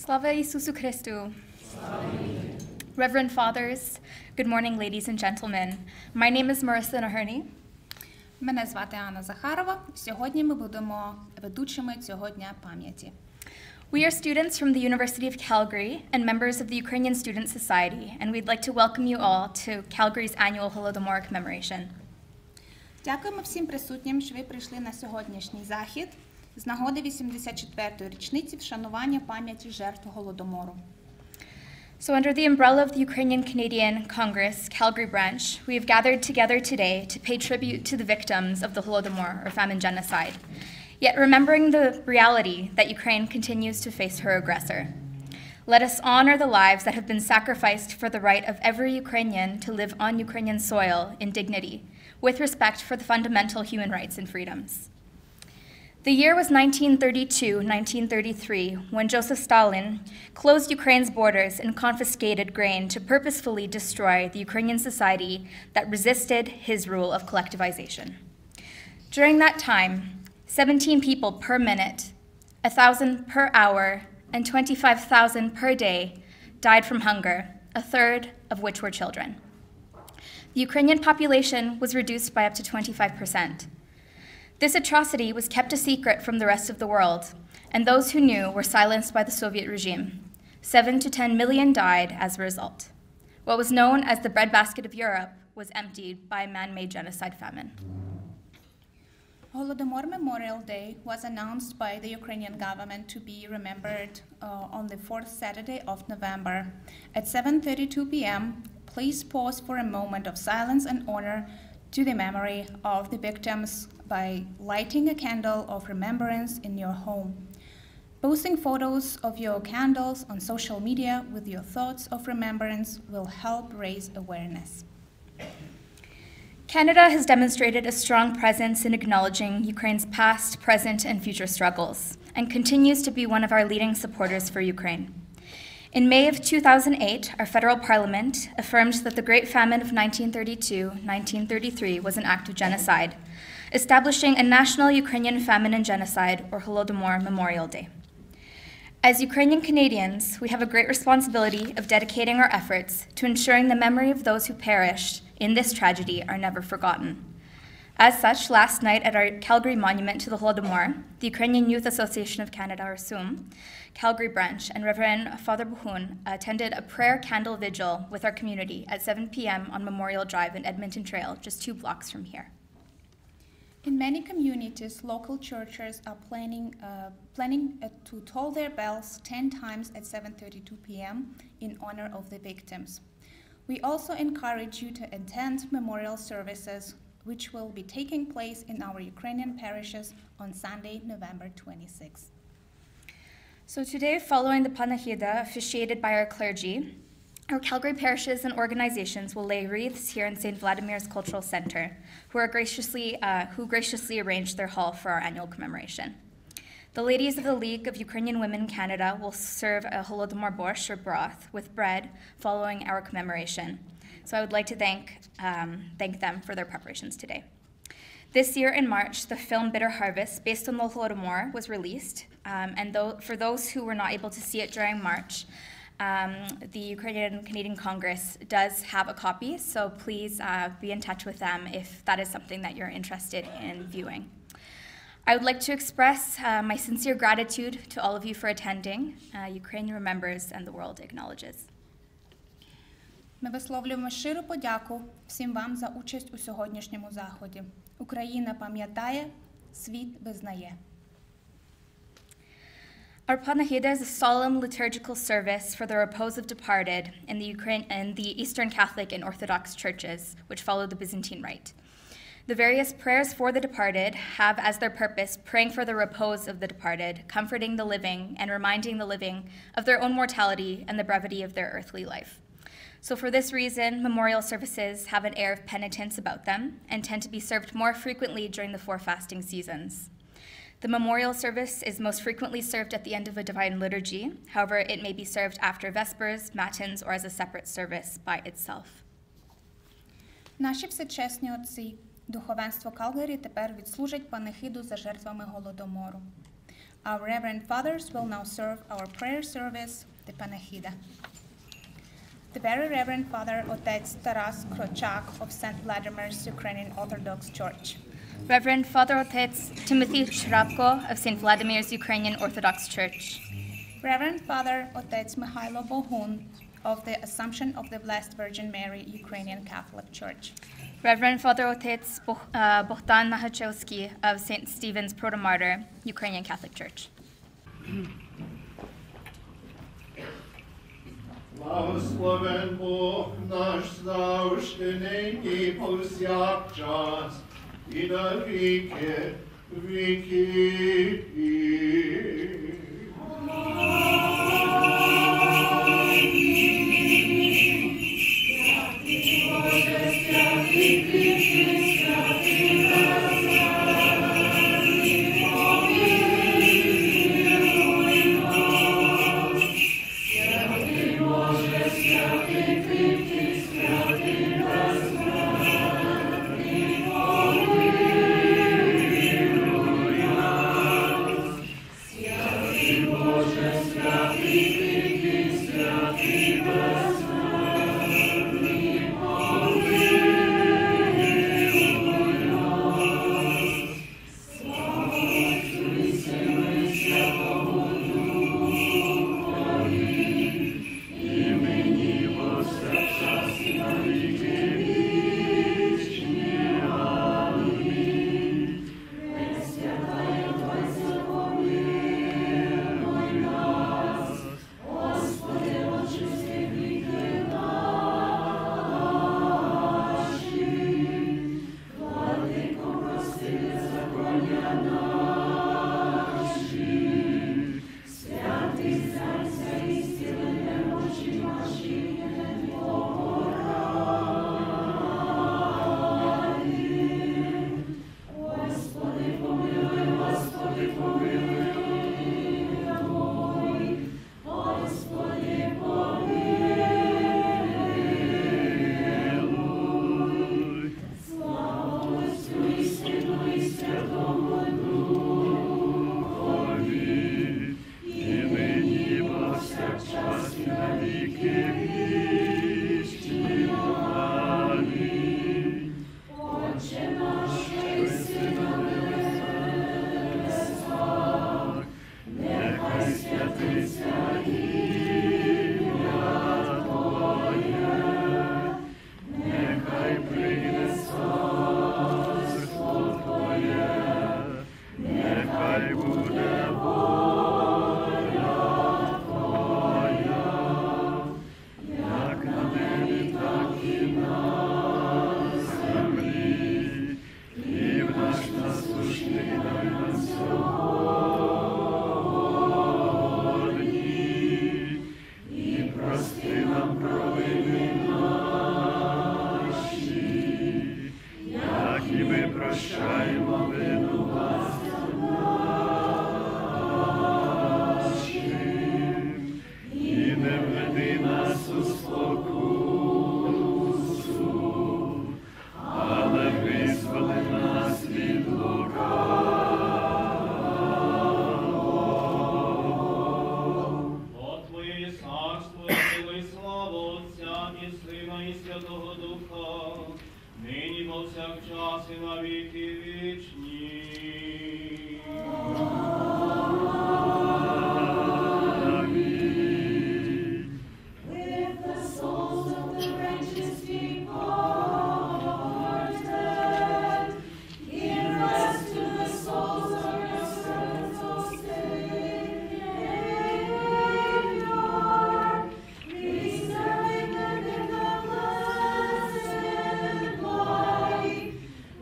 Slava Isusu Christu. Reverend Fathers, good morning, ladies and gentlemen. My name is Marissa Naherney. Мене звати Анна Захарова. Сьогодні ми будемо ведучими цього дня пам'яті. We are students from the University of Calgary and members of the Ukrainian Student Society, and we'd like to welcome you all to Calgary's annual Holodomor Commemoration. Дякуємо всім присутнім, що ви прийшли на сьогоднішній захід з нагоди 84-ї річниці вшанування пам'яті жертв Голодомору. So under the umbrella of the Ukrainian Canadian Congress, Calgary branch, we have gathered together today to pay tribute to the victims of the Holodomor, or famine genocide, yet remembering the reality that Ukraine continues to face her aggressor. Let us honor the lives that have been sacrificed for the right of every Ukrainian to live on Ukrainian soil in dignity, with respect for the fundamental human rights and freedoms. The year was 1932-1933, when Joseph Stalin closed Ukraine's borders and confiscated grain to purposefully destroy the Ukrainian society that resisted his rule of collectivization. During that time, 17 people per minute, 1,000 per hour, and 25,000 per day died from hunger, a third of which were children. The Ukrainian population was reduced by up to 25%. This atrocity was kept a secret from the rest of the world, and those who knew were silenced by the Soviet regime. 7 to 10 million died as a result. What was known as the breadbasket of Europe was emptied by a man-made genocide famine. Holodomor Memorial Day was announced by the Ukrainian government to be remembered on the fourth Saturday of November. At 7:32 p.m., please pause for a moment of silence and honor to the memory of the victims by lighting a candle of remembrance in your home. Posting photos of your candles on social media with your thoughts of remembrance will help raise awareness. Canada has demonstrated a strong presence in acknowledging Ukraine's past, present, and future struggles, and continues to be one of our leading supporters for Ukraine. In May of 2008, our federal parliament affirmed that the Great Famine of 1932-1933 was an act of genocide, establishing a national Ukrainian famine and genocide, or Holodomor Memorial Day. As Ukrainian Canadians, we have a great responsibility of dedicating our efforts to ensuring the memory of those who perished in this tragedy are never forgotten. As such, last night at our Calgary monument to the Holodomor, the Ukrainian Youth Association of Canada, or SUM, Calgary branch, and Reverend Father Buhun attended a prayer candle vigil with our community at 7 p.m. on Memorial Drive in Edmonton Trail, just 2 blocks from here. In many communities, local churches are planning to toll their bells 10 times at 7:32 p.m. in honor of the victims. We also encourage you to attend memorial services, which will be taking place in our Ukrainian parishes on Sunday, November 26th. So today, following the Panachida officiated by our clergy, our Calgary parishes and organizations will lay wreaths here in St. Vladimir's Cultural Center, who graciously arranged their hall for our annual commemoration. The ladies of the League of Ukrainian Women Canada will serve a Holodomor borscht, or broth, with bread following our commemoration. So I would like to thank them for their preparations today. This year in March, the film Bitter Harvest, based on the Holodomor, was released. For those who were not able to see it during March, the Ukrainian Canadian Congress does have a copy, so please be in touch with them if that is something that you're interested in viewing. I would like to express my sincere gratitude to all of you for attending. Ukraine remembers and the world acknowledges. Ми висловлюємо щиру подяку всім вам за участь у сьогоднішньому заході. Україна пам'ятає, світ визнає. Our Panachida is a solemn liturgical service for the repose of departed in the Eastern Catholic and Orthodox churches, which follow the Byzantine Rite. The various prayers for the departed have as their purpose praying for the repose of the departed, comforting the living, and reminding the living of their own mortality and the brevity of their earthly life. So for this reason, memorial services have an air of penitence about them and tend to be served more frequently during the 4 fasting seasons. The memorial service is most frequently served at the end of a divine liturgy. However, it may be served after Vespers, Matins, or as a separate service by itself. Наші всечесні отці, духовенство Калгарі тепер відслужать панихиду за жертвами Голодомору. Our Reverend Fathers will now serve our prayer service, the Panachida. The Very Reverend Father Otec Taras Krochak of St. Vladimir's Ukrainian Orthodox Church. Reverend Father Otec Timothy Shrapko of St. Vladimir's Ukrainian Orthodox Church. Reverend Father Otec Mikhailo Bohun of the Assumption of the Blessed Virgin Mary Ukrainian Catholic Church. Reverend Father Otec Bohdan Mahachevsky of St. Stephen's Protomartyr, Ukrainian Catholic Church. Благословен Бог наш завжди, нині повсякчас, і на віки віків.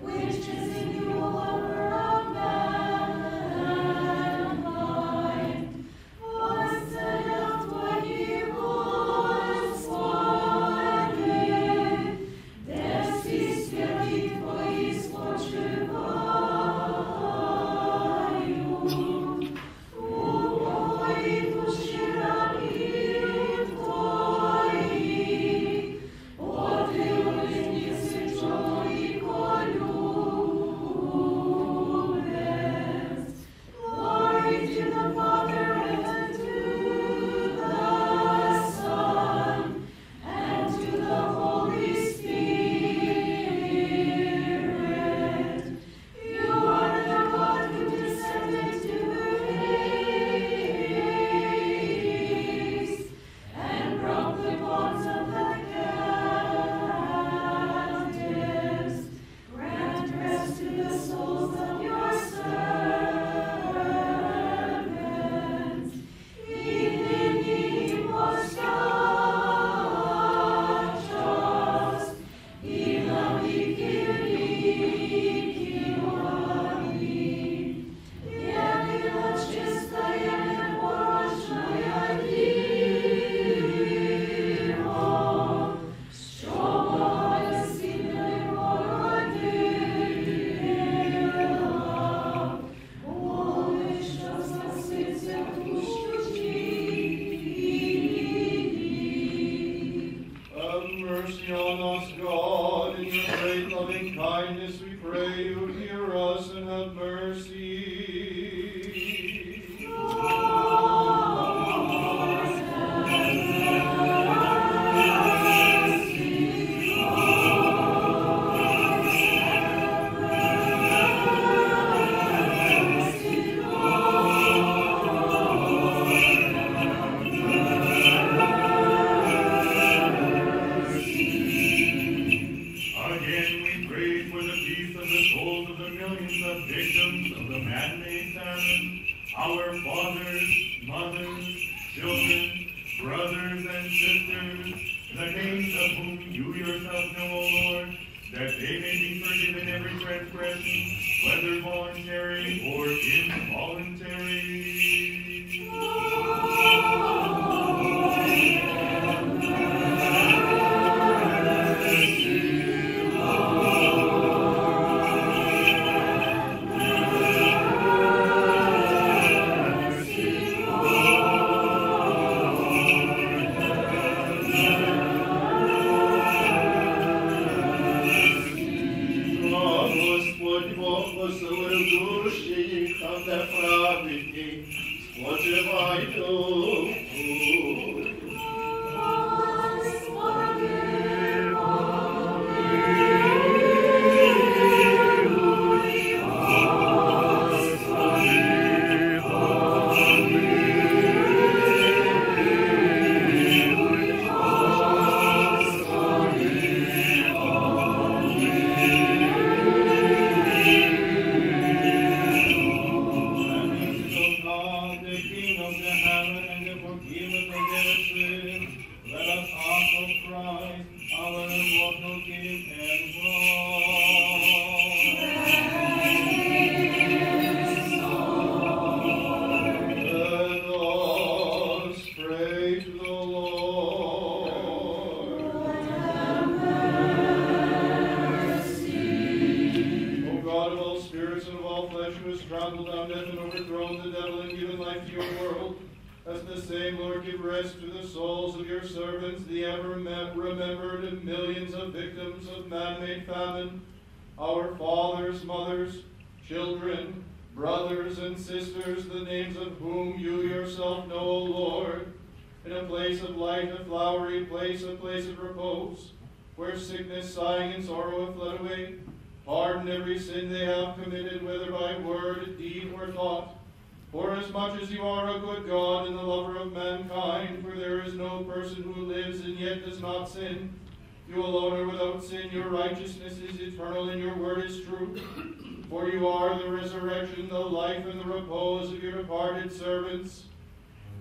Which is in you, Lord. pray you hear us and have mercy. Our fathers, mothers, children, brothers, and sisters, the names of whom you yourself know, O Lord, that they may be forgiven every transgression, whether voluntary or involuntary. Our fathers, mothers, children, brothers, and sisters, the names of whom you yourself know, O Lord, in a place of light, a flowery place, a place of repose, where sickness, sighing, and sorrow have fled away. Pardon every sin they have committed, whether by word, deed, or thought. For as much as you are a good God and the lover of mankind, for there is no person who lives and yet does not sin. You alone are without sin, your righteousness is eternal, and your word is true. For you are the resurrection, the life, and the repose of your departed servants.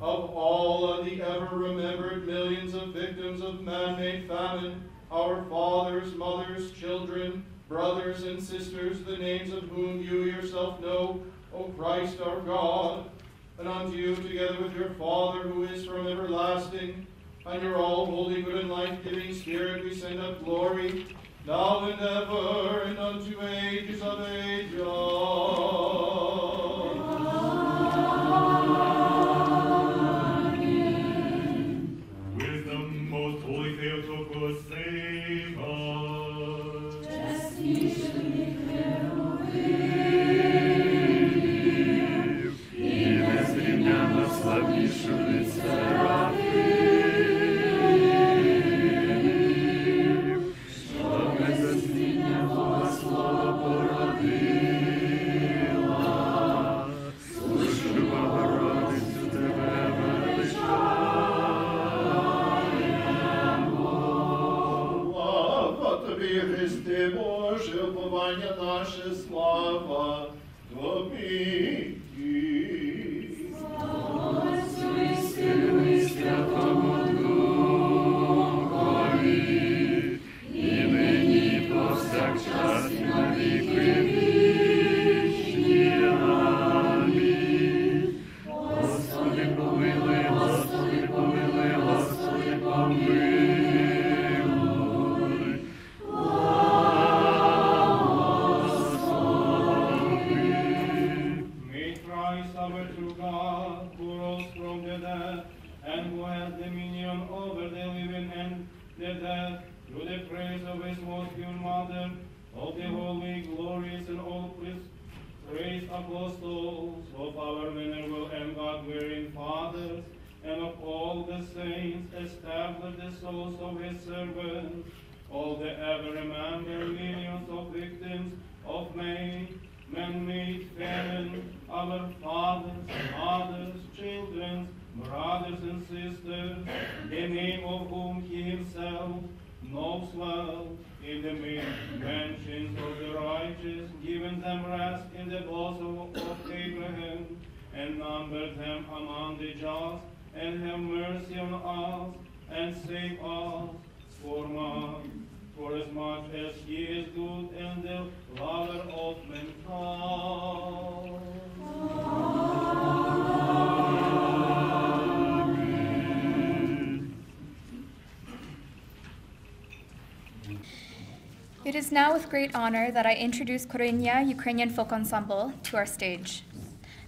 Of all the ever-remembered millions of victims of man-made famine, our fathers, mothers, children, brothers, and sisters, the names of whom you yourself know, O Christ our God, and unto you, together with your Father, who is from everlasting, and your all-holy, good, and life-giving Spirit, we send up glory, now and ever, and unto ages of ages. Amen. With the most holy Theotokos, save us. И незрівняно славнішу від серафів, Христе Боже, уповання наше, слава Тобі. Слава Отцю і Сину і Святому Духові, і нині і повсякчас і на віки вічні. Амінь. Господи, помилуй, Господи, помилуй, Господи, помилуй. apostles, of our venerable and God-fearing fathers, and of all the saints, establish the souls of his servants, all the ever remembered millions of victims of man-made famine, our fathers, mothers, children, brothers and sisters, the name of whom he himself knows well, in the mentions of the righteous, giving them rest in the bosom of Abraham, and numbered them among the just, and have mercy on us, and save us for as much as he is good and the lover of mankind. It is now with great honor that I introduce Korynia Ukrainian Folk Ensemble to our stage.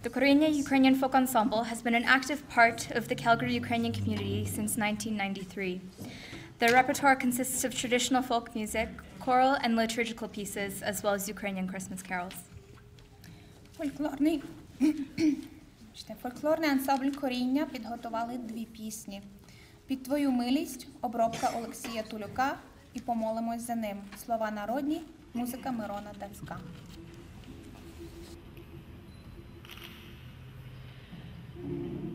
The Korynia Ukrainian Folk Ensemble has been an active part of the Calgary Ukrainian community since 1993. Their repertoire consists of traditional folk music, choral and liturgical pieces, as well as Ukrainian Christmas carols. Фольклорний ансамбль «Коріння» підготували 2 пісні. «Під твою милість» – обробка Олексія Тулюка і «Помолимось за ним». Слова народні, музика Мирона Дацька. Amen.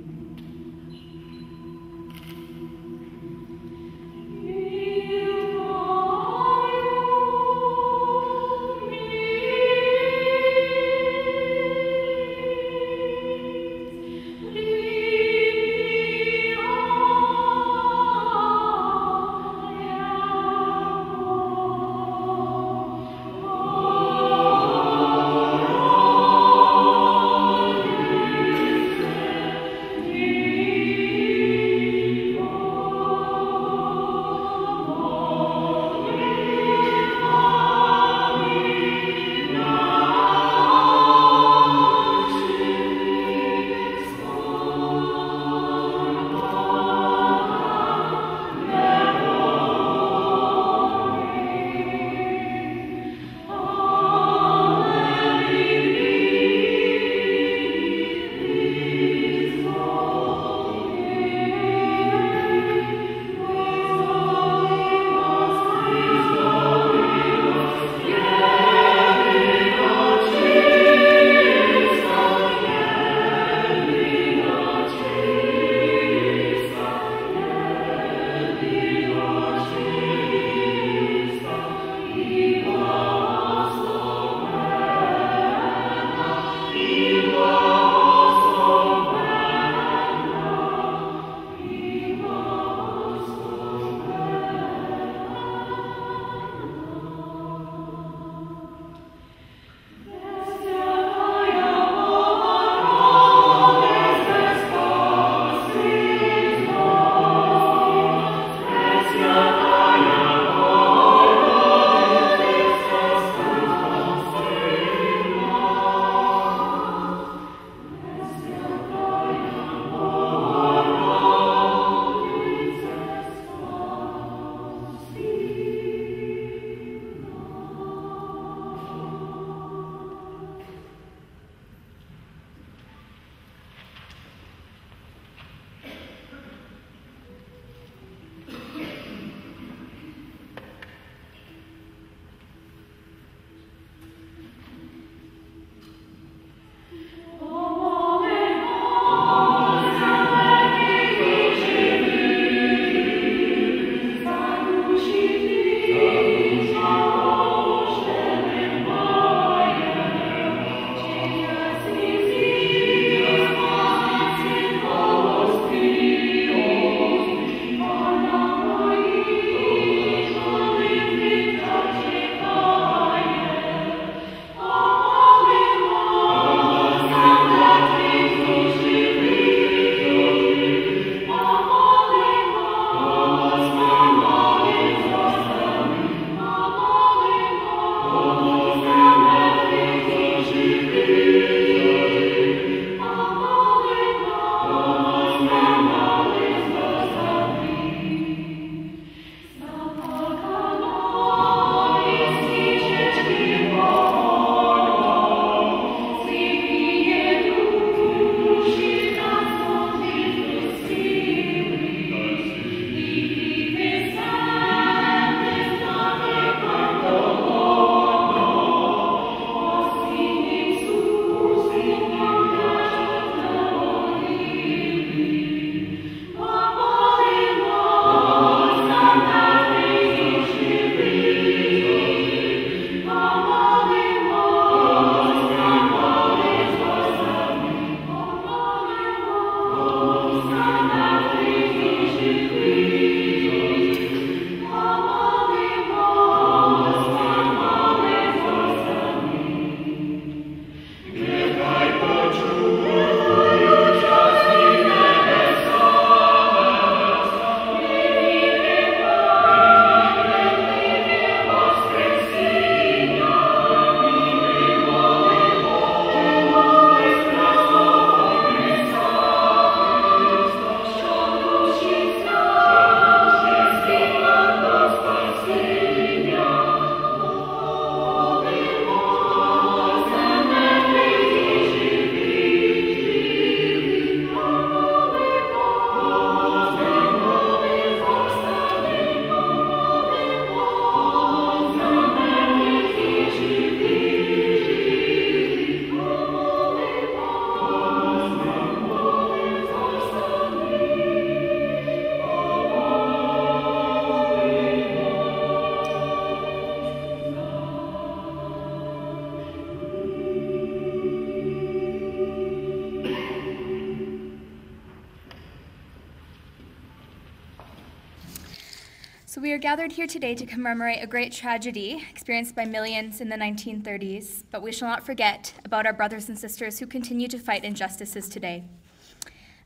So we are gathered here today to commemorate a great tragedy experienced by millions in the 1930s, but we shall not forget about our brothers and sisters who continue to fight injustices today.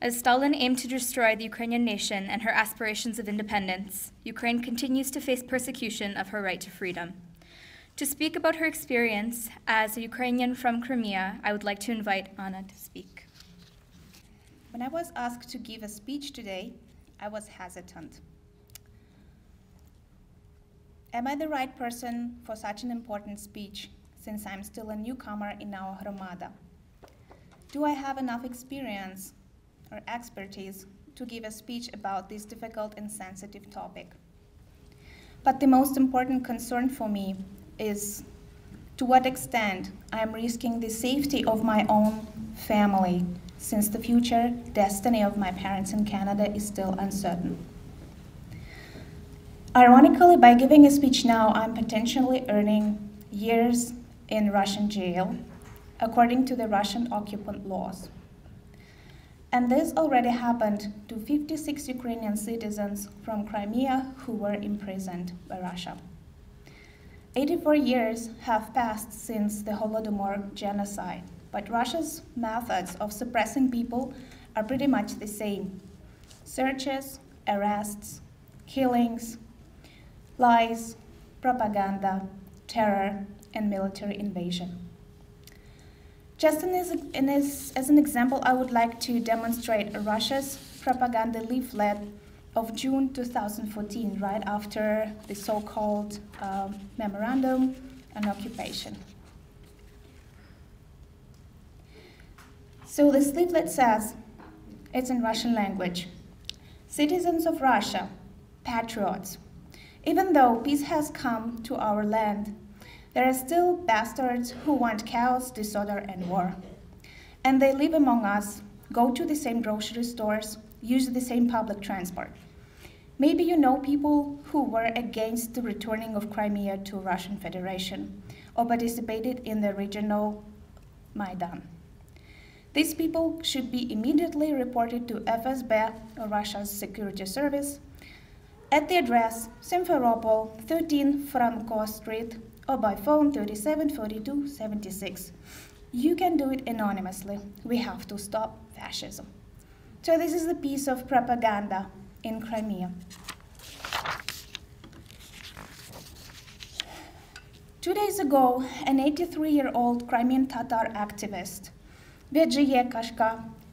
As Stalin aimed to destroy the Ukrainian nation and her aspirations of independence, Ukraine continues to face persecution of her right to freedom. To speak about her experience as a Ukrainian from Crimea, I would like to invite Anna to speak. When I was asked to give a speech today, I was hesitant. Am I the right person for such an important speech, since I'm still a newcomer in our Hromada? Do I have enough experience or expertise to give a speech about this difficult and sensitive topic? But the most important concern for me is to what extent I am risking the safety of my own family, since the future destiny of my parents in Canada is still uncertain. Ironically, by giving a speech now, I'm potentially earning years in Russian jail, according to the Russian occupant laws. And this already happened to 56 Ukrainian citizens from Crimea who were imprisoned by Russia. 84 years have passed since the Holodomor genocide, but Russia's methods of suppressing people are pretty much the same: searches, arrests, killings, lies, propaganda, terror, and military invasion. Just as an example, I would like to demonstrate Russia's propaganda leaflet of June 2014, right after the so-called memorandum on occupation. So this leaflet says, it's in Russian language: "Citizens of Russia, patriots, even though peace has come to our land, there are still bastards who want chaos, disorder, and war. And they live among us, go to the same grocery stores, use the same public transport. Maybe you know people who were against the returning of Crimea to Russian Federation or participated in the regional Maidan. These people should be immediately reported to FSB, or Russia's security service, at the address Simferopol, 13 Franco Street, or by phone 37 42 76. You can do it anonymously. We have to stop fascism." So this is the piece of propaganda in Crimea. 2 days ago, an 83-year-old Crimean Tatar activist, Vladimir,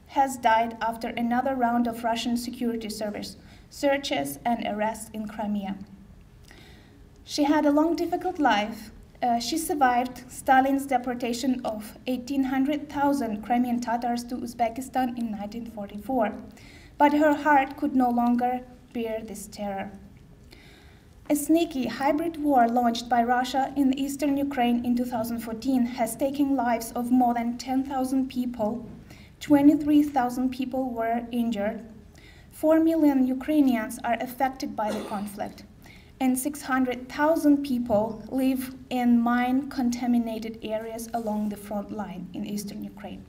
has died after another round of Russian security service searches and arrests in Crimea. She had a long, difficult life. She survived Stalin's deportation of 1,800,000 Crimean Tatars to Uzbekistan in 1944, but her heart could no longer bear this terror. A sneaky hybrid war launched by Russia in eastern Ukraine in 2014 has taken lives of more than 10,000 people. 23,000 people were injured. 4 million Ukrainians are affected by the conflict, and 600,000 people live in mine-contaminated areas along the front line in eastern Ukraine.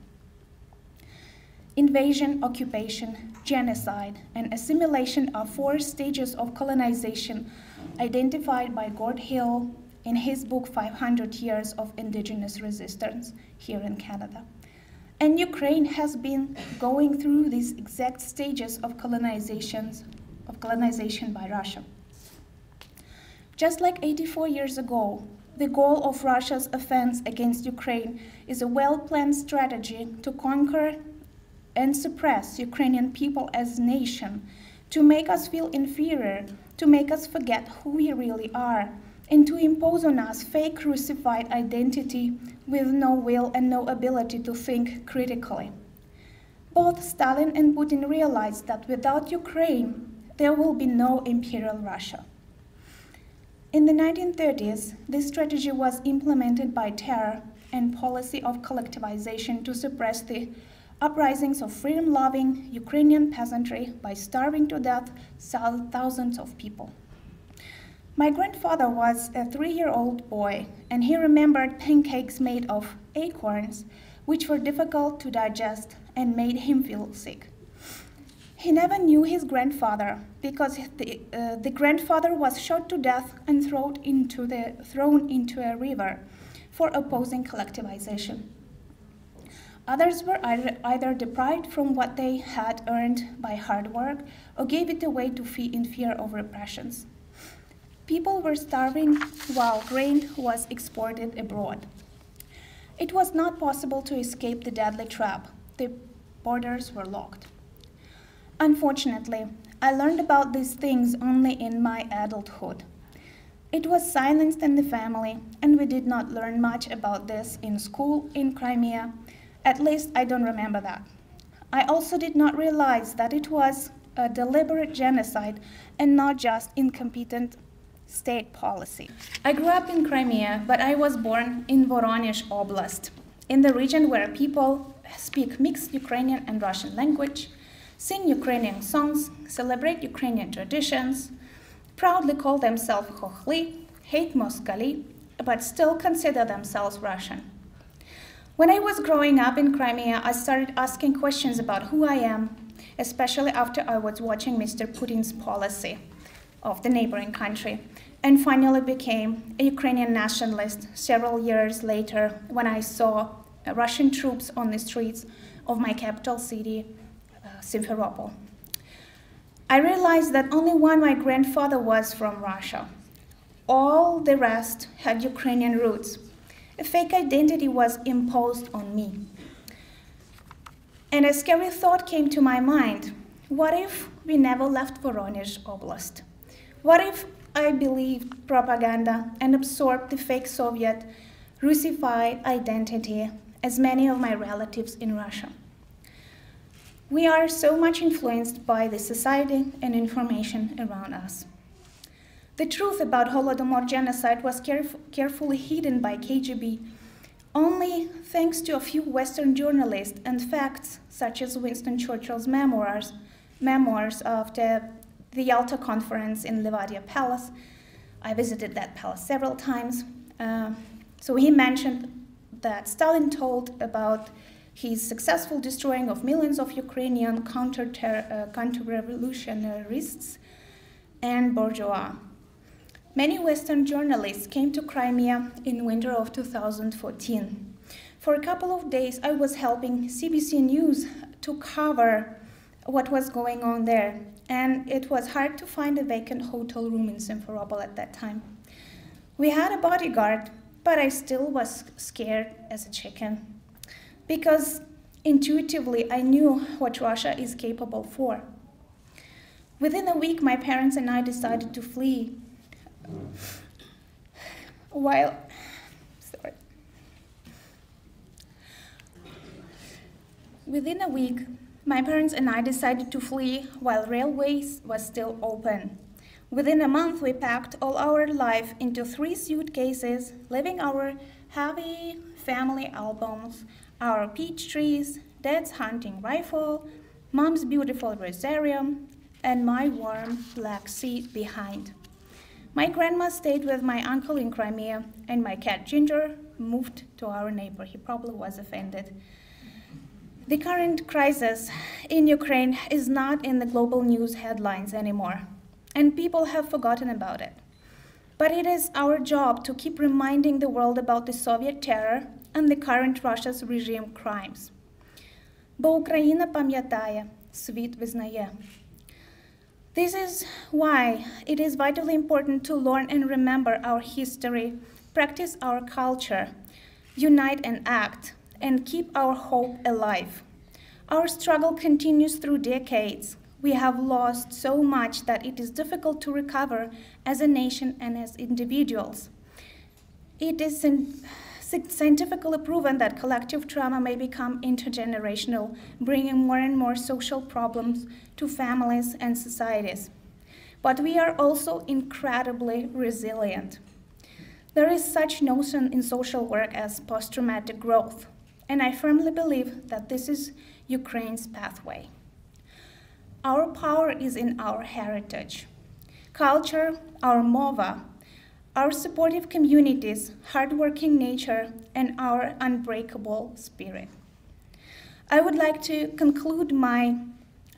Invasion, occupation, genocide, and assimilation are 4 stages of colonization identified by Gord Hill in his book 500 Years of Indigenous Resistance here in Canada. And Ukraine has been going through these exact stages of colonization by Russia. Just like 84 years ago, the goal of Russia's offense against Ukraine is a well-planned strategy to conquer and suppress Ukrainian people as a nation, to make us feel inferior, to make us forget who we really are, and to impose on us fake crucified identity with no will and no ability to think critically. Both Stalin and Putin realized that without Ukraine, there will be no imperial Russia. In the 1930s, this strategy was implemented by terror and policy of collectivization to suppress the uprisings of freedom-loving Ukrainian peasantry by starving to death thousands of people. My grandfather was a 3-year-old boy, and he remembered pancakes made of acorns, which were difficult to digest and made him feel sick. He never knew his grandfather because the grandfather was shot to death and thrown into a river for opposing collectivization. Others were either deprived from what they had earned by hard work or gave it away in fear of repressions. People were starving while grain was exported abroad. It was not possible to escape the deadly trap. The borders were locked. Unfortunately, I learned about these things only in my adulthood. It was silenced in the family, and we did not learn much about this in school in Crimea. At least I don't remember that. I also did not realize that it was a deliberate genocide and not just incompetent state policy. I grew up in Crimea, but I was born in Voronezh Oblast, in the region where people speak mixed Ukrainian and Russian language, sing Ukrainian songs, celebrate Ukrainian traditions, proudly call themselves Khokhly, hate Moskali, but still consider themselves Russian. When I was growing up in Crimea, I started asking questions about who I am, especially after I was watching Mr. Putin's policy of the neighboring country, and finally became a Ukrainian nationalist several years later when I saw Russian troops on the streets of my capital city, Simferopol. I realized that only my grandfather was from Russia. All the rest had Ukrainian roots. A fake identity was imposed on me. And a scary thought came to my mind. What if we never left Voronezh Oblast? What if I believed propaganda and absorbed the fake Soviet Russified identity as many of my relatives in Russia? We are so much influenced by the society and information around us. The truth about Holodomor genocide was carefully hidden by KGB only thanks to a few Western journalists and facts such as Winston Churchill's memoirs after the Yalta conference in Levadia Palace. I visited that palace several times. So he mentioned that Stalin told about his successful destroying of millions of Ukrainian counter-revolutionists and bourgeois. Many Western journalists came to Crimea in winter of 2014. For a couple of days, I was helping CBC News to cover what was going on there, and it was hard to find a vacant hotel room in Simferopol at that time. We had a bodyguard, but I still was scared as a chicken, because intuitively I knew what Russia is capable for. Within a week, my parents and I decided to flee. Within a week, my parents and I decided to flee while railways was still open. Within a month, we packed all our life into 3 suitcases, leaving our heavy family albums, our peach trees, Dad's hunting rifle, Mom's beautiful rosarium, and my warm black seat behind. My grandma stayed with my uncle in Crimea, and my cat Ginger moved to our neighbor. He probably was offended. The current crisis in Ukraine is not in the global news headlines anymore, and people have forgotten about it. But it is our job to keep reminding the world about the Soviet terror and the current Russia's regime crimes. Бо Україна пам'ятає, світ визнає. This is why it is vitally important to learn and remember our history, practice our culture, unite and act, and keep our hope alive. Our struggle continues through decades. We have lost so much that it is difficult to recover as a nation and as individuals. It is scientifically proven that collective trauma may become intergenerational, bringing more and more social problems to families and societies. But we are also incredibly resilient. There is such notion in social work as post-traumatic growth, and I firmly believe that this is Ukraine's pathway. Our power is in our heritage, culture, our mova, our supportive communities, hardworking nature, and our unbreakable spirit. I would like to conclude my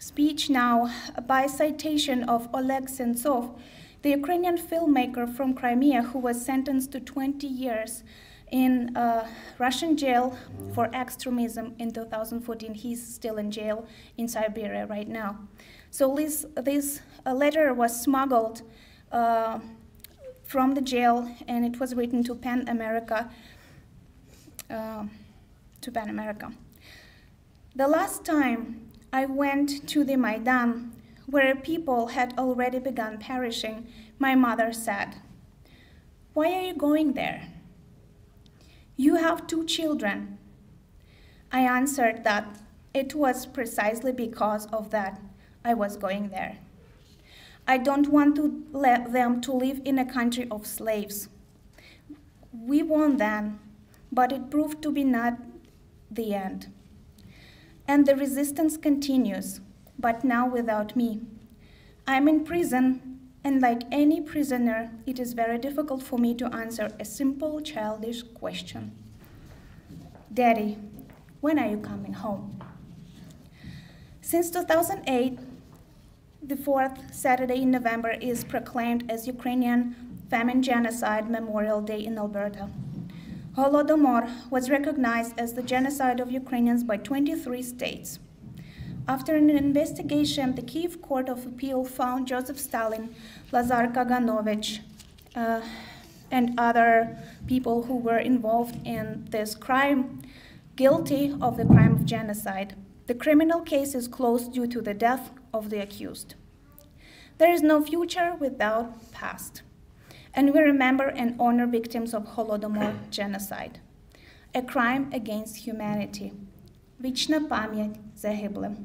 speech now by citation of Oleg Sentsov, the Ukrainian filmmaker from Crimea who was sentenced to 20 years in a Russian jail for extremism in 2014. He's still in jail in Siberia right now. So this letter was smuggled from the jail, and it was written to Pan America. The last time I went to the Maidan, where people had already begun perishing, my mother said, "Why are you going there? You have 2 children." I answered that it was precisely because of that I was going there. I don't want to let them to live in a country of slaves. We won then, but it proved to be not the end. And the resistance continues, but now without me. I'm in prison, and like any prisoner, it is very difficult for me to answer a simple childish question. Daddy, when are you coming home? Since 2008, the 4th Saturday in November is proclaimed as Ukrainian Famine Genocide Memorial Day in Alberta. Holodomor was recognized as the genocide of Ukrainians by 23 states. After an investigation, the Kyiv Court of Appeal found Joseph Stalin, Lazar Kaganovich, and other people who were involved in this crime guilty of the crime of genocide. The criminal case is closed due to the death of the accused. There is no future without past. And we remember and honor victims of Holodomor genocide, a crime against humanity. Вічна пам'ять загиблим.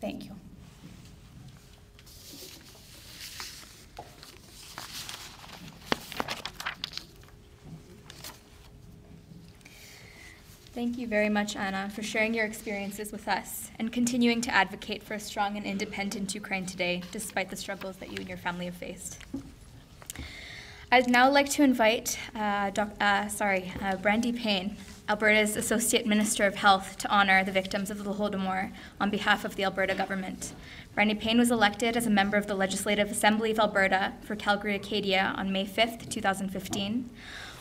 Thank you. Thank you very much, Anna, for sharing your experiences with us and continuing to advocate for a strong and independent Ukraine today, despite the struggles that you and your family have faced. I'd now like to invite Brandy Payne, Alberta's Associate Minister of Health, to honor the victims of the Holodomor on behalf of the Alberta government. Brandy Payne was elected as a member of the Legislative Assembly of Alberta for Calgary, Acadia on May 5th, 2015.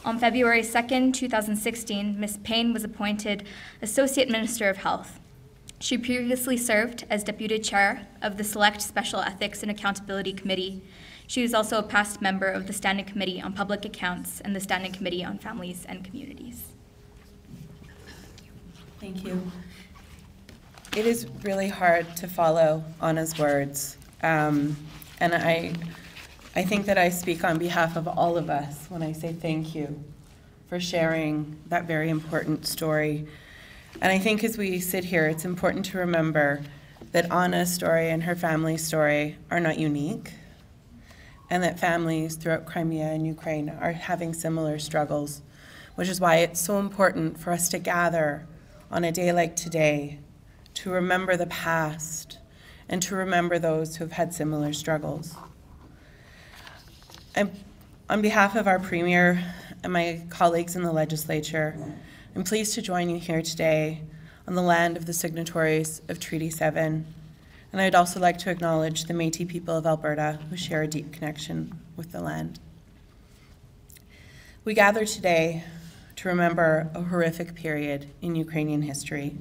On February 2nd, 2016, Ms. Payne was appointed Associate Minister of Health. She previously served as Deputy Chair of the Select Special Ethics and Accountability Committee. She is also a past member of the Standing Committee on Public Accounts and the Standing Committee on Families and Communities. Thank you. It is really hard to follow Anna's words, and I think that I speak on behalf of all of us when I say thank you for sharing that very important story. And I think as we sit here, it's important to remember that Anna's story and her family's story are not unique, and that families throughout Crimea and Ukraine are having similar struggles, which is why it's so important for us to gather on a day like today to remember the past and to remember those who have had similar struggles. On behalf of our Premier and my colleagues in the legislature, I'm pleased to join you here today on the land of the signatories of Treaty 7. And I'd also like to acknowledge the Métis people of Alberta who share a deep connection with the land. We gather today to remember a horrific period in Ukrainian history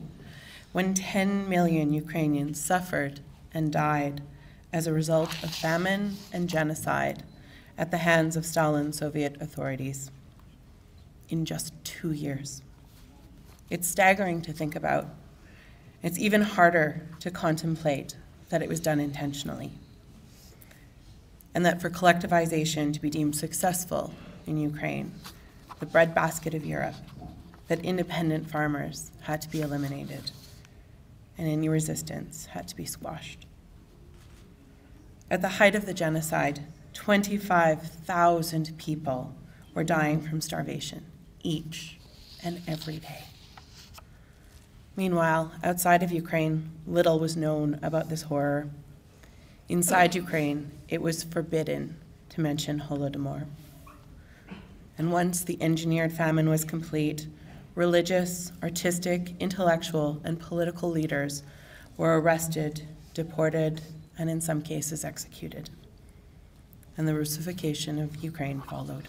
when 10 million Ukrainians suffered and died as a result of famine and genocide at the hands of Stalin's Soviet authorities in just 2 years. It's staggering to think about. It's even harder to contemplate that it was done intentionally, and that for collectivization to be deemed successful in Ukraine, the breadbasket of Europe, that independent farmers had to be eliminated and any resistance had to be squashed. At the height of the genocide, 25,000 people were dying from starvation each and every day. Meanwhile, outside of Ukraine, little was known about this horror. Inside Ukraine, it was forbidden to mention Holodomor. And once the engineered famine was complete, religious, artistic, intellectual, and political leaders were arrested, deported, and in some cases executed. And the Russification of Ukraine followed.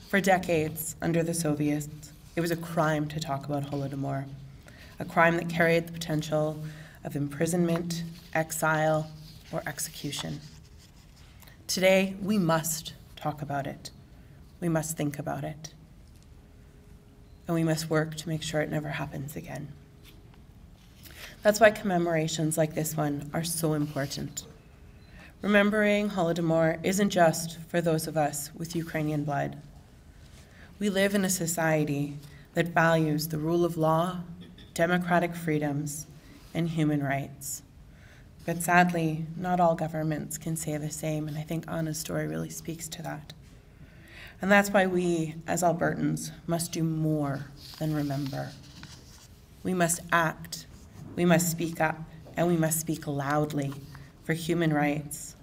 For decades, under the Soviets, it was a crime to talk about Holodomor, a crime that carried the potential of imprisonment, exile, or execution. Today, we must talk about it. We must think about it. And we must work to make sure it never happens again. That's why commemorations like this one are so important. Remembering Holodomor isn't just for those of us with Ukrainian blood. We live in a society that values the rule of law, democratic freedoms, and human rights. But sadly, not all governments can say the same, and I think Anna's story really speaks to that. And that's why we, as Albertans, must do more than remember. We must act, we must speak up, and we must speak loudly for human rights,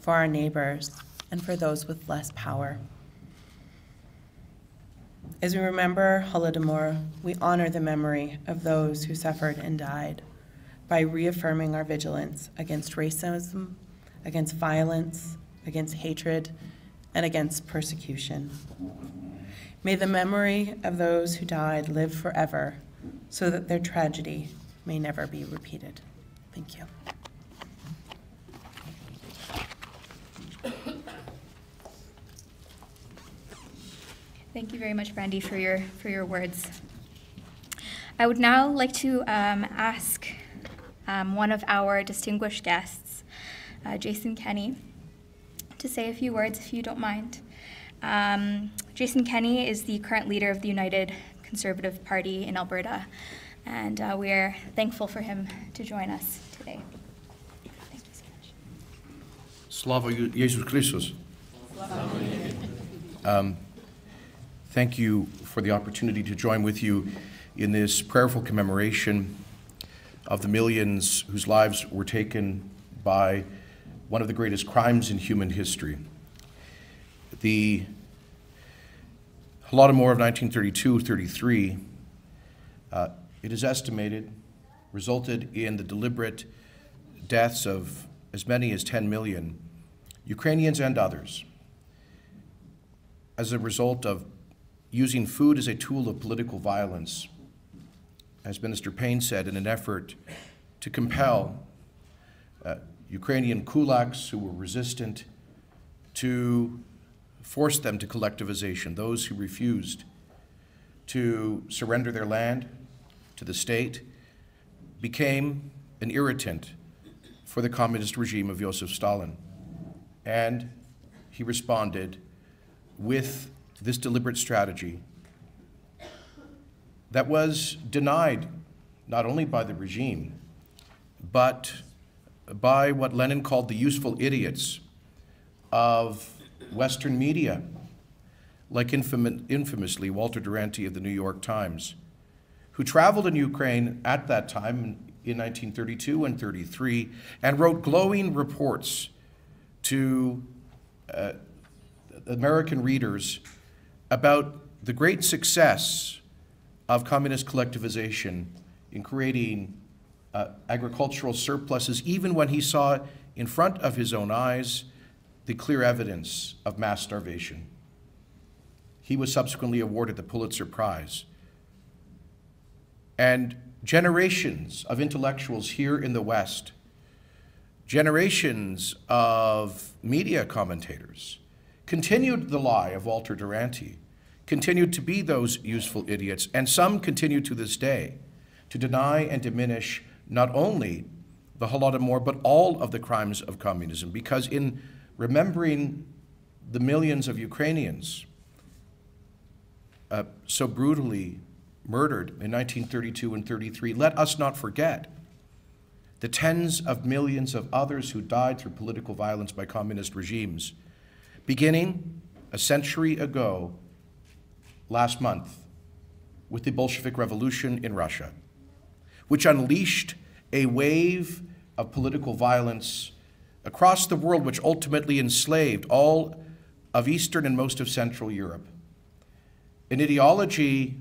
for our neighbors, and for those with less power. As we remember Holodomor, we honor the memory of those who suffered and died by reaffirming our vigilance against racism, against violence, against hatred, and against persecution. May the memory of those who died live forever so that their tragedy may never be repeated. Thank you. Thank you very much, Brandy, for your words. I would now like to ask one of our distinguished guests, Jason Kenney, to say a few words, if you don't mind. Jason Kenney is the current leader of the United Conservative Party in Alberta, and we are thankful for him to join us today. Thank you so much. Slava Jesus Christus. Thank you for the opportunity to join with you in this prayerful commemoration of the millions whose lives were taken by one of the greatest crimes in human history. The Holodomor of 1932-33, it is estimated, resulted in the deliberate deaths of as many as 10 million Ukrainians and others as a result of using food as a tool of political violence, as Minister Payne said, in an effort to compel Ukrainian kulaks who were resistant to force them to collectivization, those who refused to surrender their land to the state, became an irritant for the communist regime of Joseph Stalin. And he responded with this deliberate strategy that was denied not only by the regime, but by what Lenin called the useful idiots of Western media, like infamously Walter Duranty of the New York Times, who traveled in Ukraine at that time in 1932 and 33 and wrote glowing reports to American readers about the great success of communist collectivization in creating agricultural surpluses, even when he saw in front of his own eyes the clear evidence of mass starvation. He was subsequently awarded the Pulitzer Prize. And generations of intellectuals here in the West, generations of media commentators, continued the lie of Walter Duranty, continued to be those useful idiots, and some continue to this day to deny and diminish not only the Holodomor, but all of the crimes of communism, because in remembering the millions of Ukrainians so brutally murdered in 1932 and 33, let us not forget the tens of millions of others who died through political violence by communist regimes, beginning a century ago last month with the Bolshevik Revolution in Russia, which unleashed a wave of political violence across the world, which ultimately enslaved all of Eastern and most of Central Europe. An ideology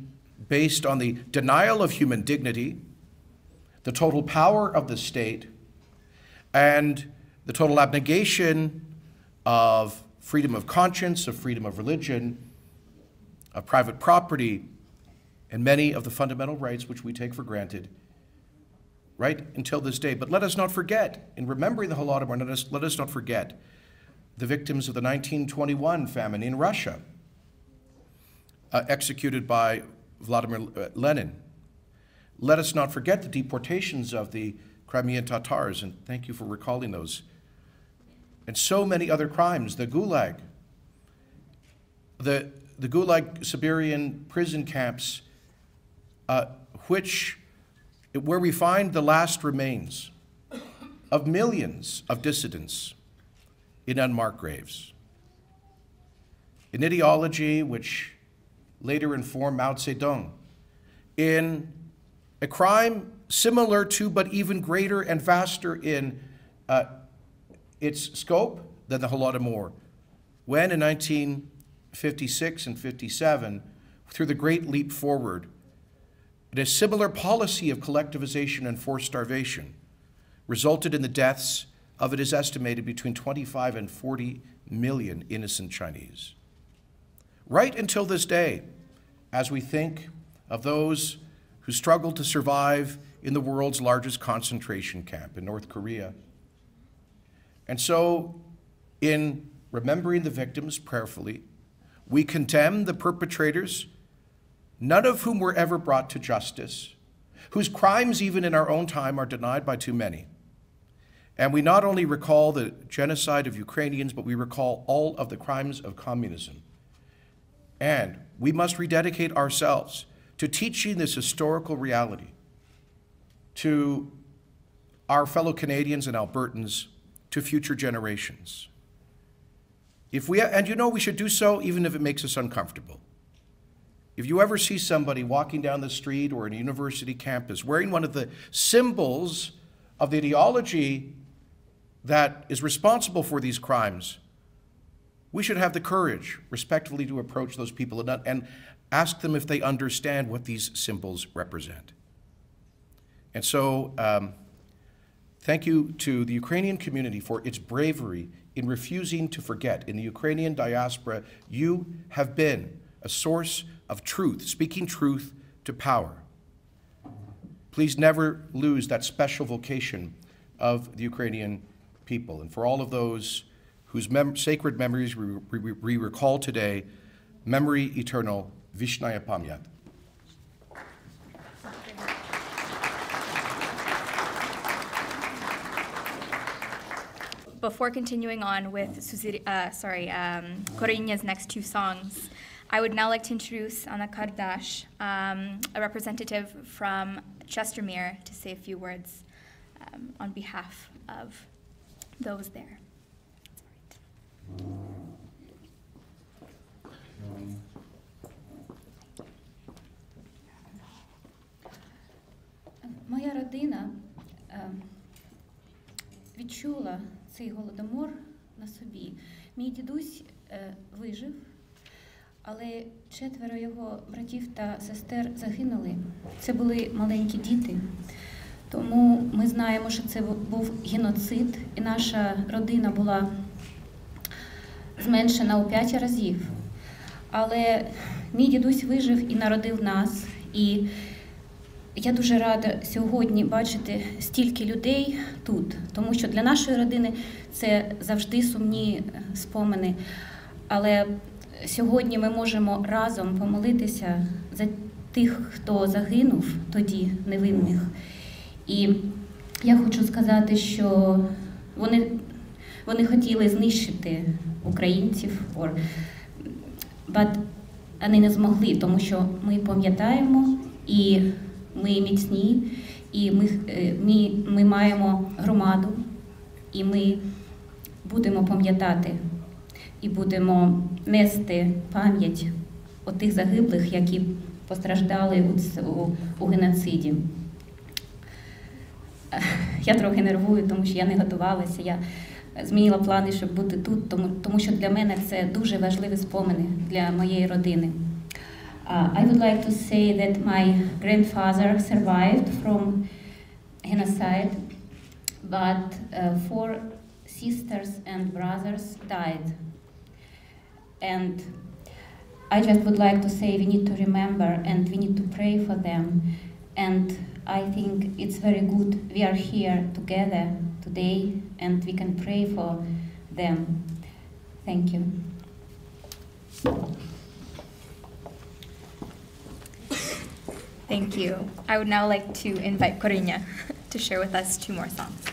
based on the denial of human dignity, the total power of the state, and the total abnegation of freedom of conscience, of freedom of religion, of private property, and many of the fundamental rights which we take for granted right until this day. But let us not forget, in remembering the Holodomor, let us not forget the victims of the 1921 famine in Russia, executed by Vladimir Lenin. Let us not forget the deportations of the Crimean Tatars, and thank you for recalling those. And so many other crimes, the Gulag, the Gulag Siberian prison camps, where we find the last remains of millions of dissidents in unmarked graves. An ideology which later informed Mao Zedong, in a crime similar to but even greater and vaster in its scope than the Holodomor, when in 1956 and 57, through the Great Leap Forward, in a similar policy of collectivization and forced starvation, resulted in the deaths of, it is estimated, between 25 and 40 million innocent Chinese. Right until this day, as we think of those who struggled to survive in the world's largest concentration camp in North Korea. And so, in remembering the victims prayerfully, we condemn the perpetrators, none of whom were ever brought to justice, whose crimes even in our own time are denied by too many. And we not only recall the genocide of Ukrainians, but we recall all of the crimes of communism. And we must rededicate ourselves to teaching this historical reality to our fellow Canadians and Albertans, to future generations. And you know we should do so even if it makes us uncomfortable. If you ever see somebody walking down the street or in a university campus wearing one of the symbols of the ideology that is responsible for these crimes, we should have the courage respectfully to approach those people and ask them if they understand what these symbols represent. And so, thank you to the Ukrainian community for its bravery in refusing to forget. In the Ukrainian diaspora, you have been a source of truth, speaking truth to power. Please never lose that special vocation of the Ukrainian people. And for all of those whose sacred memories we recall today, memory eternal, Vishnaya Pamyat. Before continuing on with Korinya's next two songs, I would now like to introduce Anna Kardash, a representative from Chestermere, to say a few words on behalf of those there. Моя родина відчула цей голодомор на собі. Мій дідусь вижив, але 4 його братів та сестер загинули. Це були маленькі діти. Тому ми знаємо, що це був геноцид, і наша родина була зменшена у 5 разів. Але мій дідусь вижив і народив нас. І я дуже рада сьогодні бачити стільки людей тут, тому що для нашої родини це завжди сумні спомини. Але сьогодні ми можемо разом помолитися за тих, хто загинув тоді, невинних. І я хочу сказати, що вони хотіли знищити українців, вони не змогли, тому що ми пам'ятаємо, і ми міцні, і ми маємо громаду, і ми будемо пам'ятати, і будемо нести пам'ять о тих загиблих, які постраждали у геноциді. Я трохи нервую, тому що я не готувалася, я змінила плани, щоб бути тут, тому що для мене це дуже важливі спомини для моєї родини. I would like to say that my grandfather survived from genocide, but 4 sisters and brothers died. And I just would like to say we need to remember and we need to pray for them. And I think it's very good we are here together today and we can pray for them. Thank you. Thank you. I would now like to invite Corinna to share with us 2 more songs.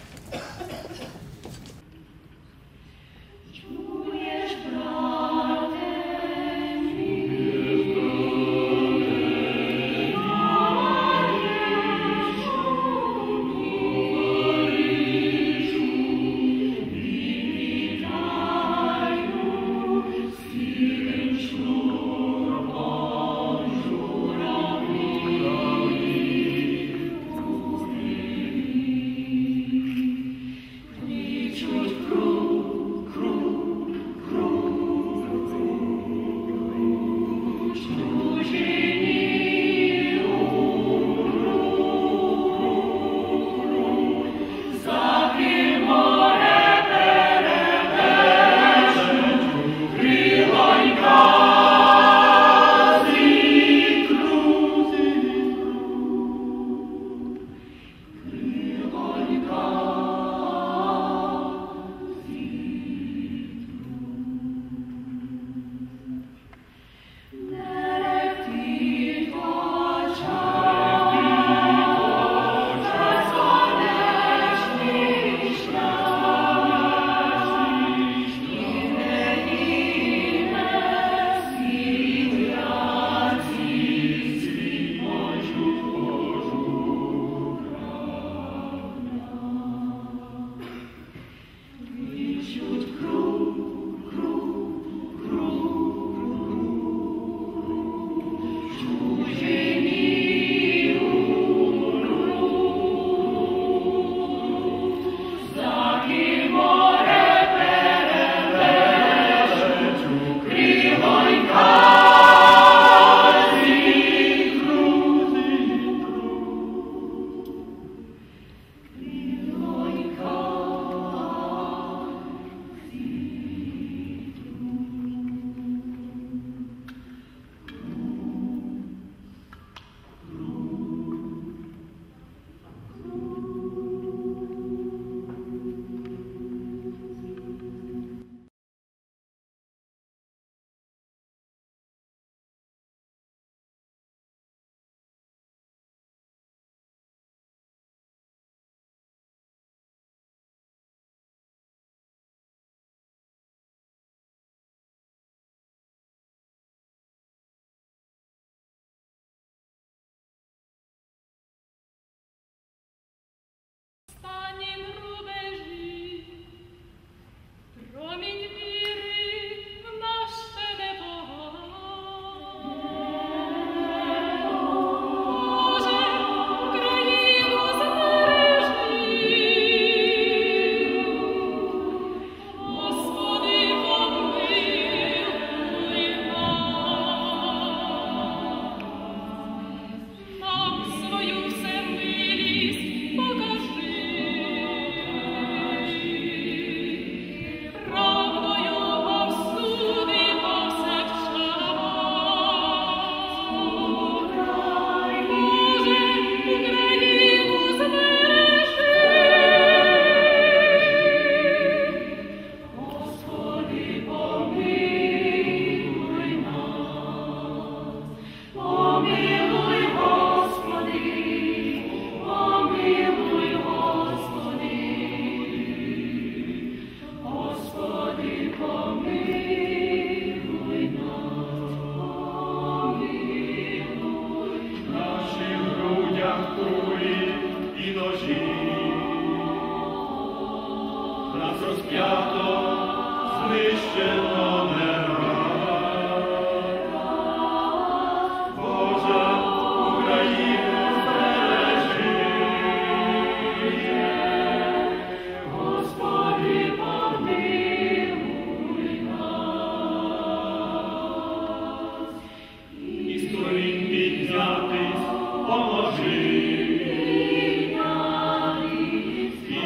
Поможи,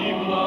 і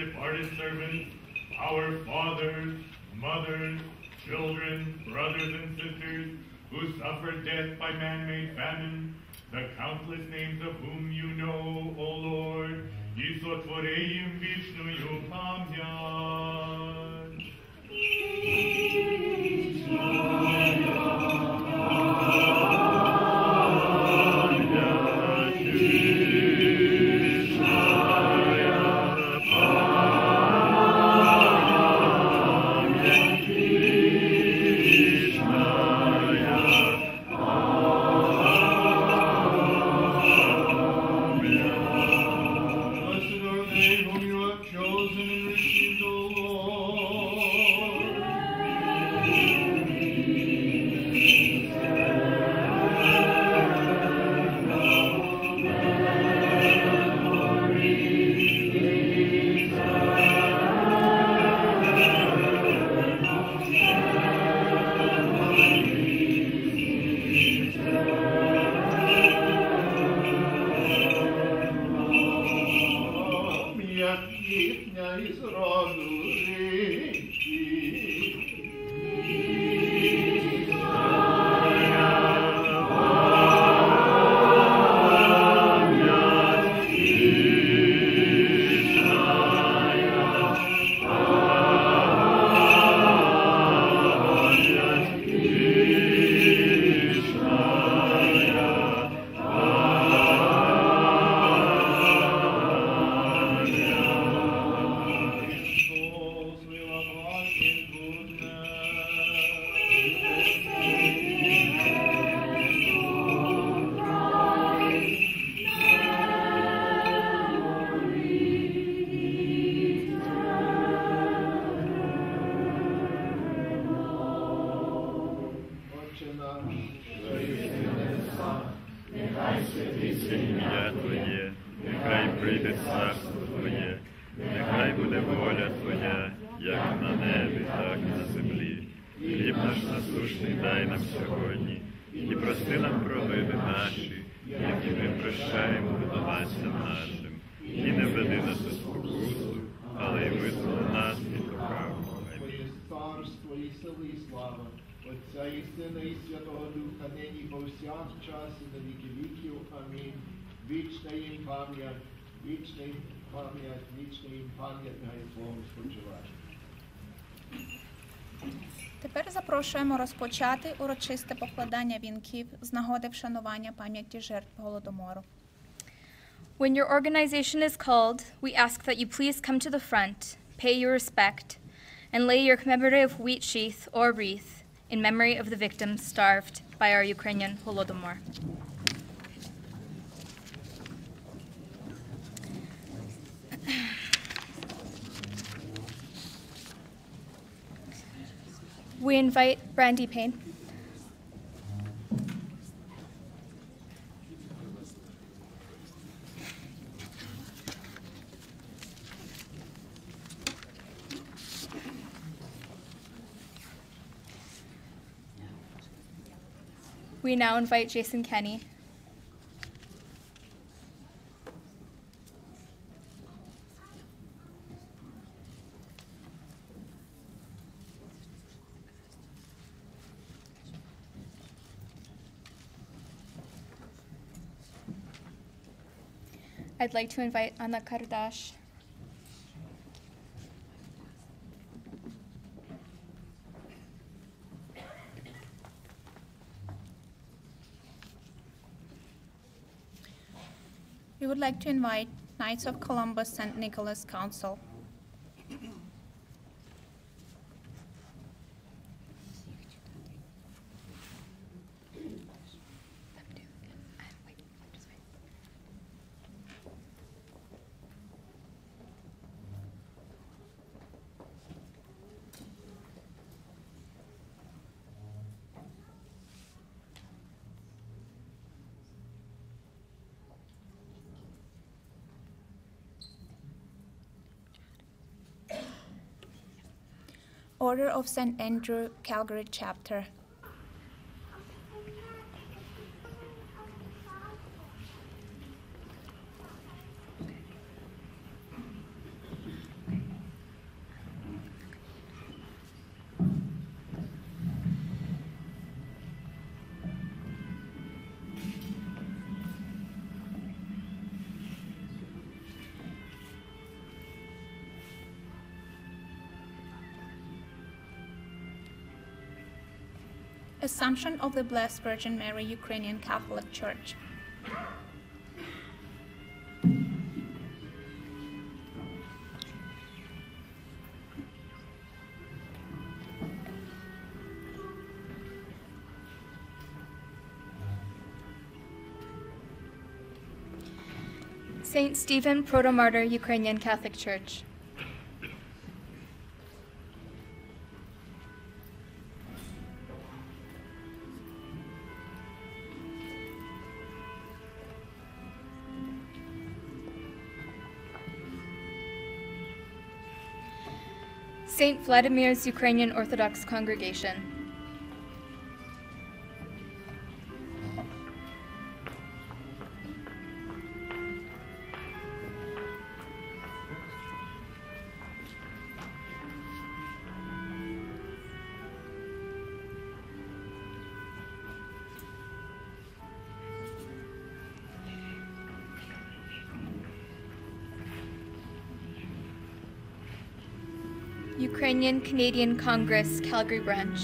departed servants, our fathers, mothers, children, brothers and sisters, who suffered death by man-made famine, the countless names of whom you know, O Lord, і сотвори їм вічною пам'ять. Ім'я Твоє, нехай прийде царство Твоє, нехай буде воля Твоя, як на небі, так і на землі. Хліб наш насущний дай нам сьогодні, і прости нам провини наші, які ми прощаємо винуватцям нашим. І не веди нас у спокусу, але й визволи нас від лукавого. Амінь. Царство і сили і слава, Отця і Сина і Святого Духа, нині повсякчас і на віки віків. Амінь. Вічна їм пам'ять, вічна їм пам'ять, вічна їм пам'ять, нехай Богу спочиває. Тепер запрошуємо розпочати урочисте покладання вінків з нагоди вшанування пам'яті жертв Голодомору. When your organization is called, we ask that you please come to the front, pay your respect, and lay your commemorative wheat sheath or wreath in memory of the victims starved by our Ukrainian Holodomor. We invite Brandy Payne. We now invite Jason Kenny. I'd like to invite Anna Kardash. We would like to invite Knights of Columbus St. Nicholas Council. Order of St. Andrew, Calgary Chapter. Assumption of the Blessed Virgin Mary Ukrainian Catholic Church. Saint Stephen, Protomartyr, Ukrainian Catholic Church. Saint Vladimir's Ukrainian Orthodox Congregation. Ukrainian Canadian Congress, Calgary branch.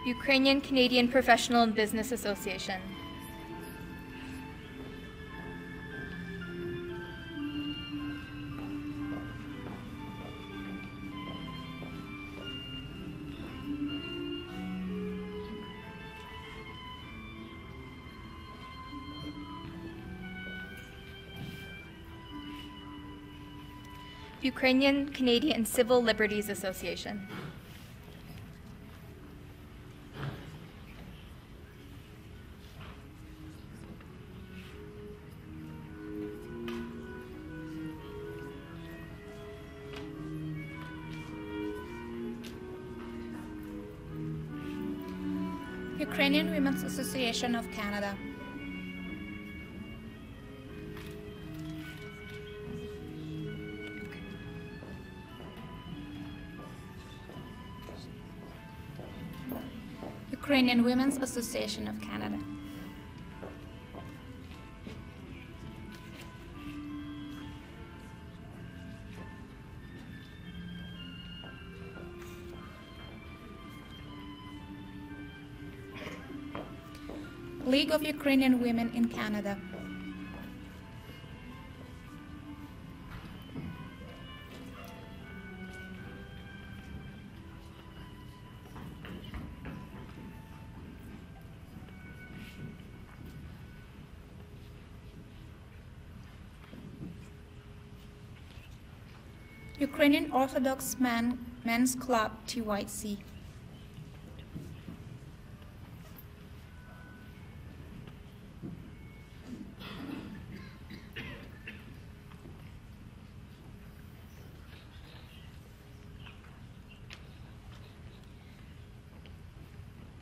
Ukrainian Canadian Professional and Business Association. Ukrainian Canadian Civil Liberties Association. Ukrainian Women's Association of Canada. Ukrainian Women's Association of Canada. League of Ukrainian Women in Canada. Ukrainian Orthodox Men's Club, TYC.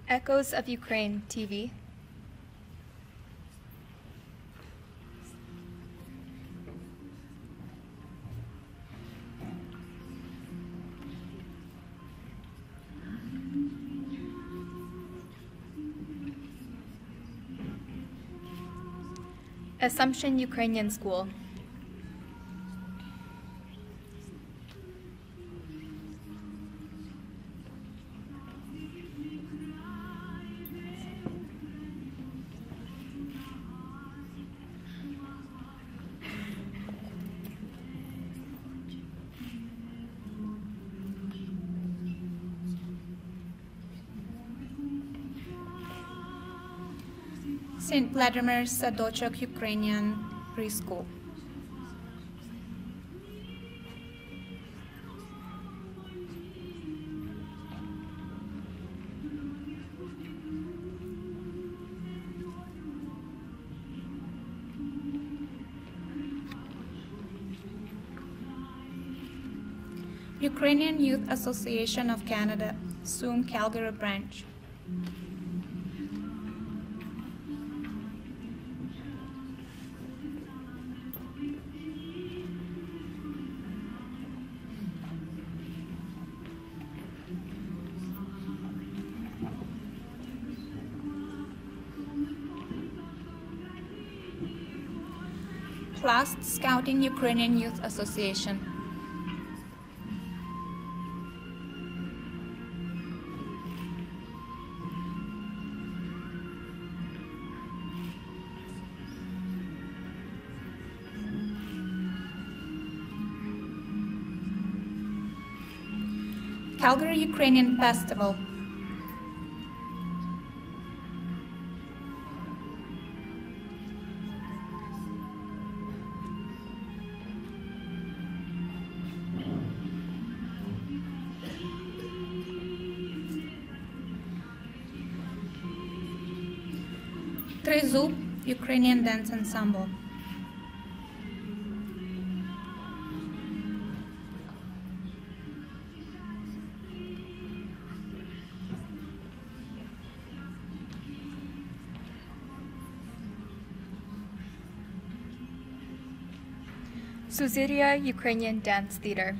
Echoes of Ukraine, TV. Assumption Ukrainian School. St. Vladimir Sadochok Ukrainian Preschool. Ukrainian Youth Association of Canada, SUM Calgary branch. Plast Scouting Ukrainian Youth Association. Calgary Ukrainian Festival. Trezub Ukrainian Dance Ensemble. Suziria Ukrainian Dance Theater.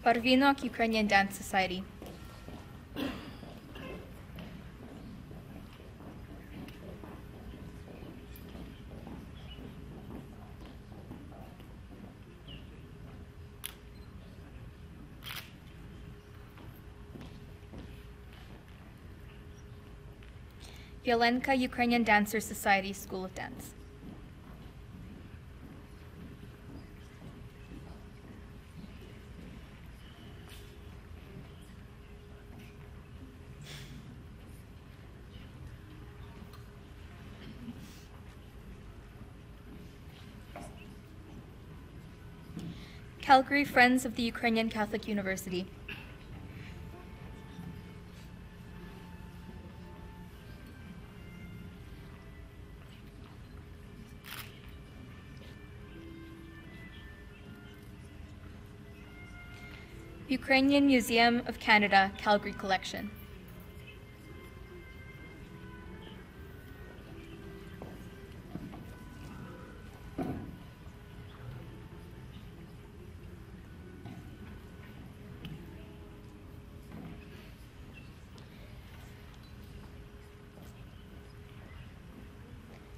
Barvinok Ukrainian Dance Society. Yelenka Ukrainian Dancers Society School of Dance. Calgary Friends of the Ukrainian Catholic University. Ukrainian Museum of Canada, Calgary Collection.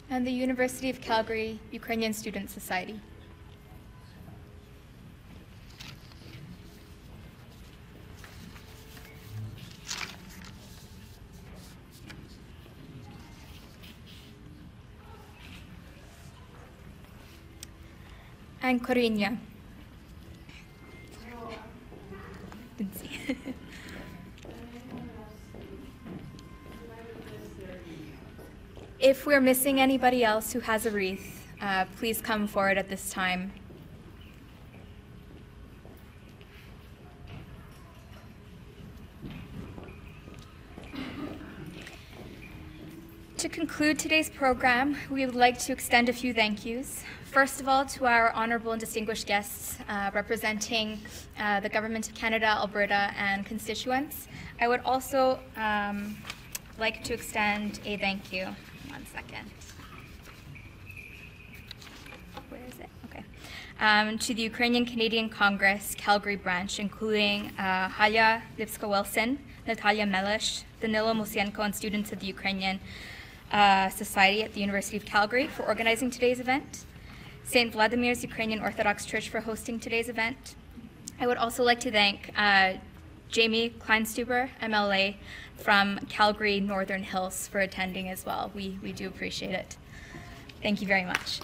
And the University of Calgary Ukrainian Student Society. And Korynia. Didn't see. If we're missing anybody else who has a wreath, please come forward at this time. To conclude today's program, we would like to extend a few thank yous. First of all, to our honorable and distinguished guests representing the Government of Canada, Alberta, and constituents. I would also like to extend a thank you. One second. Where is it? Okay. To the Ukrainian Canadian Congress Calgary branch, including Haya Lipska-Wilson, Natalia Melish, Danilo Musienko, and students of the Ukrainian Society at the University of Calgary for organizing today's event. St. Vladimir's Ukrainian Orthodox Church for hosting today's event. I would also like to thank Jamie Kleinstuber, MLA, from Calgary Northern Hills for attending as well. We do appreciate it. Thank you very much.